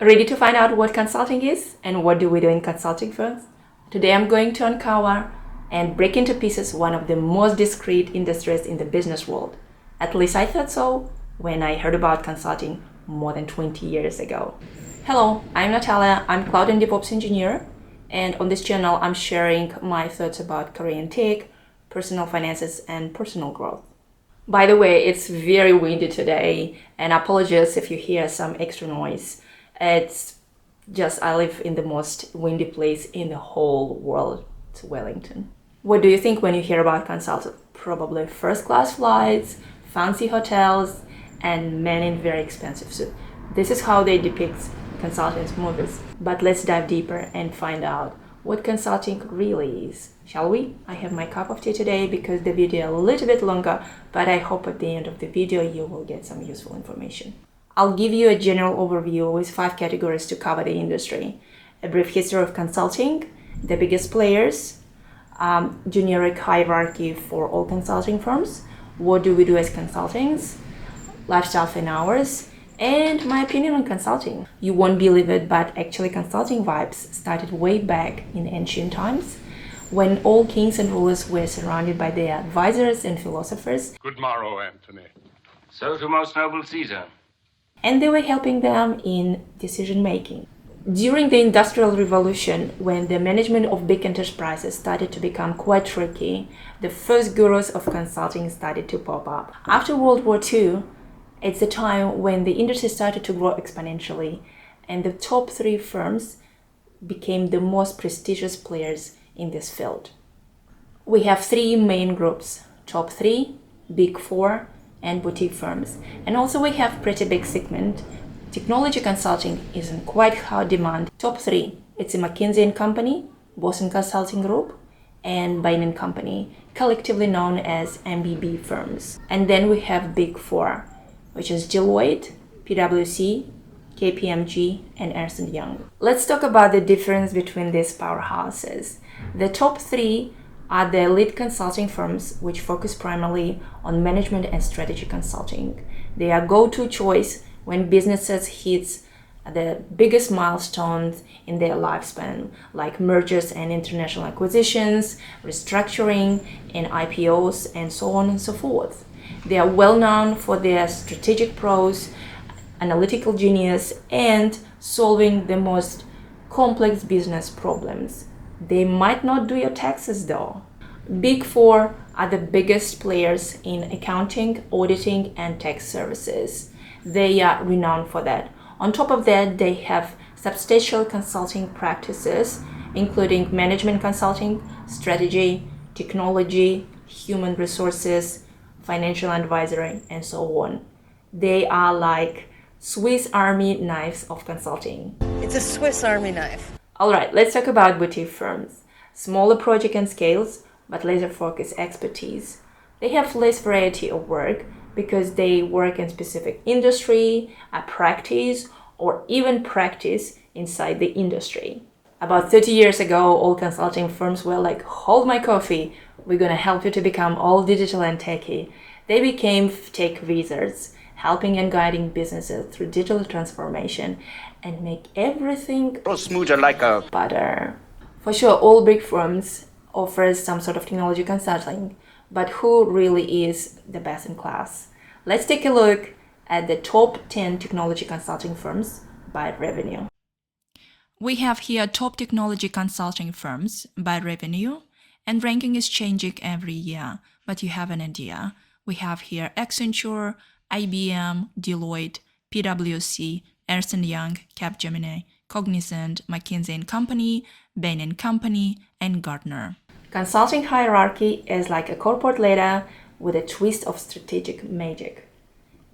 Ready to find out what consulting is and what do we do in consulting firms? Today I'm going to uncover and break into pieces one of the most discreet industries in the business world. At least I thought so when I heard about consulting more than 20 years ago. Hello, I'm Natalia. I'm Cloud and DevOps Engineer, and on this channel I'm sharing my thoughts about career and tech, personal finances, and personal growth. By the way, it's very windy today, and apologies if you hear some extra noise. It's just I live in the most windy place in the whole world. It's Wellington. What do you think when you hear about consulting? Probably first-class flights, fancy hotels, and men in very expensive suits. This is how they depict consultants' movies. But let's dive deeper and find out what consulting really is. Shall we? I have my cup of tea today because the video is a little bit longer, but I hope at the end of the video you will get some useful information. I'll give you a general overview with 5 categories to cover the industry. A brief history of consulting, the biggest players, generic hierarchy for all consulting firms, what do we do as consultants, lifestyle and hours, and my opinion on consulting. You won't believe it, but actually consulting vibes started way back in ancient times when all kings and rulers were surrounded by their advisors and philosophers. Good morrow, Anthony. So to most noble Caesar. And they were helping them in decision making. During the Industrial Revolution, when the management of big enterprises started to become quite tricky, the first gurus of consulting started to pop up. After World War II, it's the time when the industry started to grow exponentially, and the top 3 firms became the most prestigious players in this field. We have 3 main groups: top 3, big 4, and boutique firms. And also we have pretty big segment. Technology consulting is in quite high demand. Top 3, it's a McKinsey & Company, Boston Consulting Group, and Bain & Company, collectively known as MBB firms. And then we have big 4, which is Deloitte, PwC, KPMG, and Ernst & Young. Let's talk about the difference between these powerhouses. The top 3 are the elite consulting firms, which focus primarily on management and strategy consulting. They are go-to choice when businesses hit the biggest milestones in their lifespan, like mergers and international acquisitions, restructuring, and IPOs, and so on and so forth. They are well known for their strategic prowess, analytical genius, and solving the most complex business problems. They might not do your taxes though. Big 4 are the biggest players in accounting, auditing, and tax services. They are renowned for that. On top of that, they have substantial consulting practices, including management consulting, strategy, technology, human resources, financial advisory, and so on. They are like Swiss Army knives of consulting. It's a Swiss Army knife. All right, let's talk about boutique firms. Smaller project and scales, but laser-focused expertise. They have less variety of work because they work in specific industry, a practice, or even practice inside the industry. About 30 years ago, all consulting firms were like, hold my coffee, we're gonna help you to become all digital and techy. They became tech wizards, helping and guiding businesses through digital transformation and make everything Smoother like a butter. For sure, all big firms offer some sort of technology consulting, but who really is the best in class? Let's take a look at the top 10 technology consulting firms by revenue. We have here top technology consulting firms by revenue, and ranking is changing every year, but you have an idea. We have here Accenture, IBM, Deloitte, PwC, Ernst & Young, Capgemini, Cognizant, McKinsey & Company, Bain & Company, and Gartner. Consulting hierarchy is like a corporate ladder with a twist of strategic magic.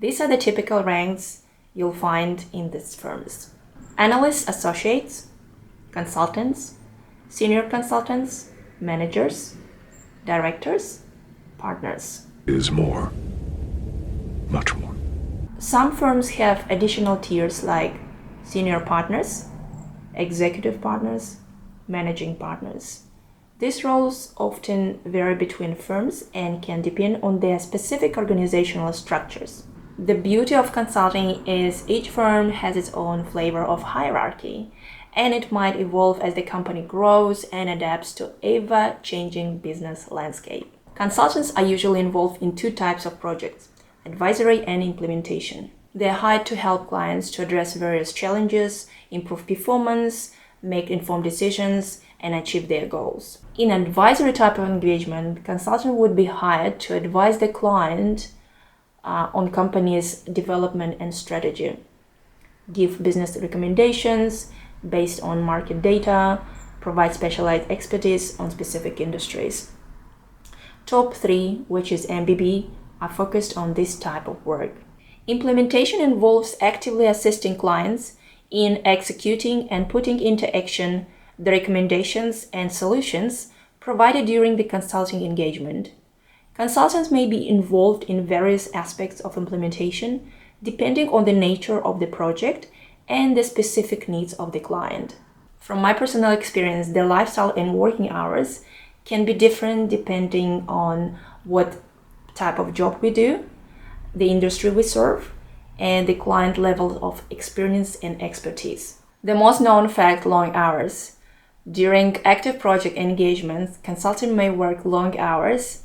These are the typical ranks you'll find in these firms: analysts, associates, consultants, senior consultants, managers, directors, partners. Is more. Much more. Some firms have additional tiers like senior partners, executive partners, managing partners. These roles often vary between firms and can depend on their specific organizational structures. The beauty of consulting is each firm has its own flavor of hierarchy, and it might evolve as the company grows and adapts to ever-changing business landscape. Consultants are usually involved in two types of projects: advisory and implementation. They are hired to help clients to address various challenges, improve performance, make informed decisions, and achieve their goals. In an advisory type of engagement, consultant would be hired to advise the client on company's development and strategy, give business recommendations based on market data, provide specialized expertise on specific industries. Top 3, which is MBB, are focused on this type of work. Implementation involves actively assisting clients in executing and putting into action the recommendations and solutions provided during the consulting engagement. Consultants may be involved in various aspects of implementation depending on the nature of the project and the specific needs of the client. From my personal experience, the lifestyle and working hours can be different depending on what type of job we do, the industry we serve, and the client level of experience and expertise. The most known fact: long hours. During active project engagements, consultant may work long hours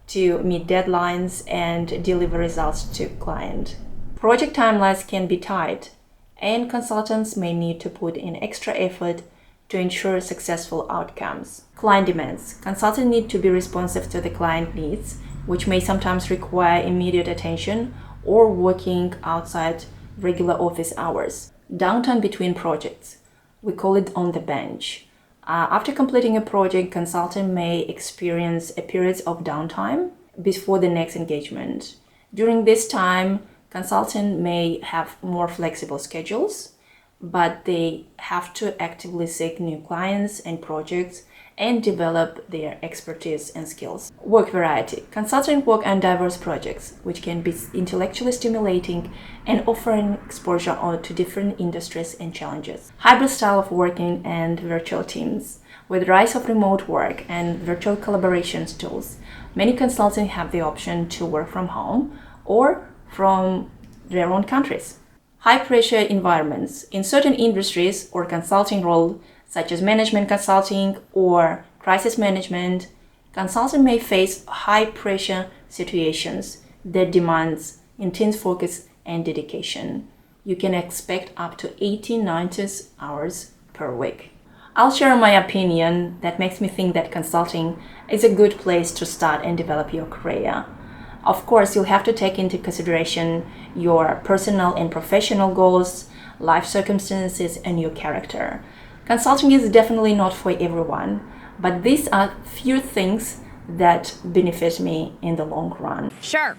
to meet deadlines and deliver results to client. Project timelines can be tight, and consultants may need to put in extra effort to ensure successful outcomes. Client demands. Consultants need to be responsive to the client needs, which may sometimes require immediate attention or working outside regular office hours. Downtime between projects. We call it on the bench. After completing a project, consultant may experience a period of downtime before the next engagement. During this time, consultant may have more flexible schedules, but they have to actively seek new clients and projects and develop their expertise and skills. Work variety. Consultants work on diverse projects, which can be intellectually stimulating and offering exposure to different industries and challenges. Hybrid style of working and virtual teams. With the rise of remote work and virtual collaboration tools, many consultants have the option to work from home or from their own countries. High-pressure environments. In certain industries or consulting roles, such as management consulting or crisis management, consultants may face high-pressure situations that demands intense focus and dedication. You can expect up to 80-90 hours per week. I'll share my opinion that makes me think that consulting is a good place to start and develop your career. Of course, you'll have to take into consideration your personal and professional goals, life circumstances, and your character. Consulting is definitely not for everyone, but these are few things that benefit me in the long run. Sure.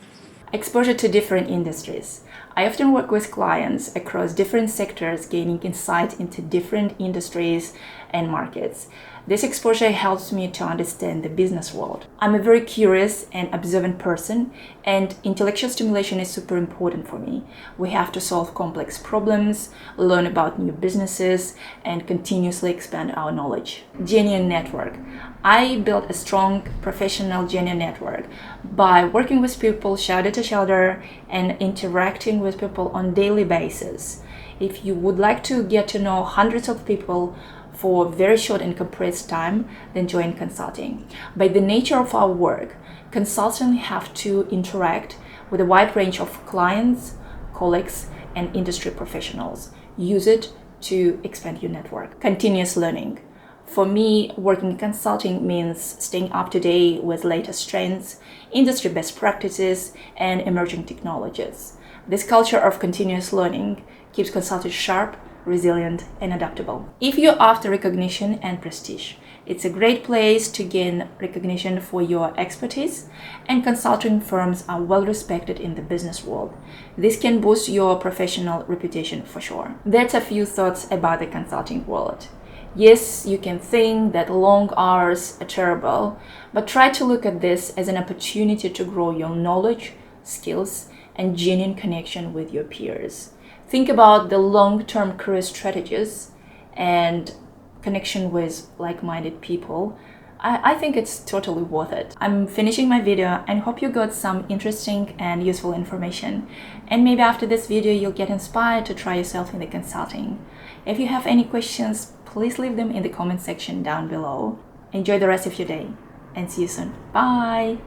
Exposure to different industries. I often work with clients across different sectors, gaining insight into different industries and markets. This exposure helps me to understand the business world. I'm a very curious and observant person, and intellectual stimulation is super important for me. We have to solve complex problems, learn about new businesses, and continuously expand our knowledge. Genuine network. I built a strong professional genuine network by working with people shoulder to shoulder and interacting with people on a daily basis. If you would like to get to know hundreds of people for a very short and compressed time, then join consulting. By the nature of our work, consultants have to interact with a wide range of clients, colleagues, and industry professionals. Use it to expand your network. Continuous learning. For me, working in consulting means staying up to date with latest trends, industry best practices, and emerging technologies. This culture of continuous learning keeps consultants sharp, resilient, and adaptable. If you're after recognition and prestige, it's a great place to gain recognition for your expertise, and consulting firms are well respected in the business world. This can boost your professional reputation for sure. That's a few thoughts about the consulting world. Yes, you can think that long hours are terrible, but try to look at this as an opportunity to grow your knowledge, skills, and genuine connection with your peers. Think about the long-term career strategies and connection with like-minded people I think it's totally worth it. I'm finishing my video and hope you got some interesting and useful information. And maybe after this video you'll get inspired to try yourself in the consulting. If you have any questions, please leave them in the comment section down below. Enjoy the rest of your day and see you soon. Bye!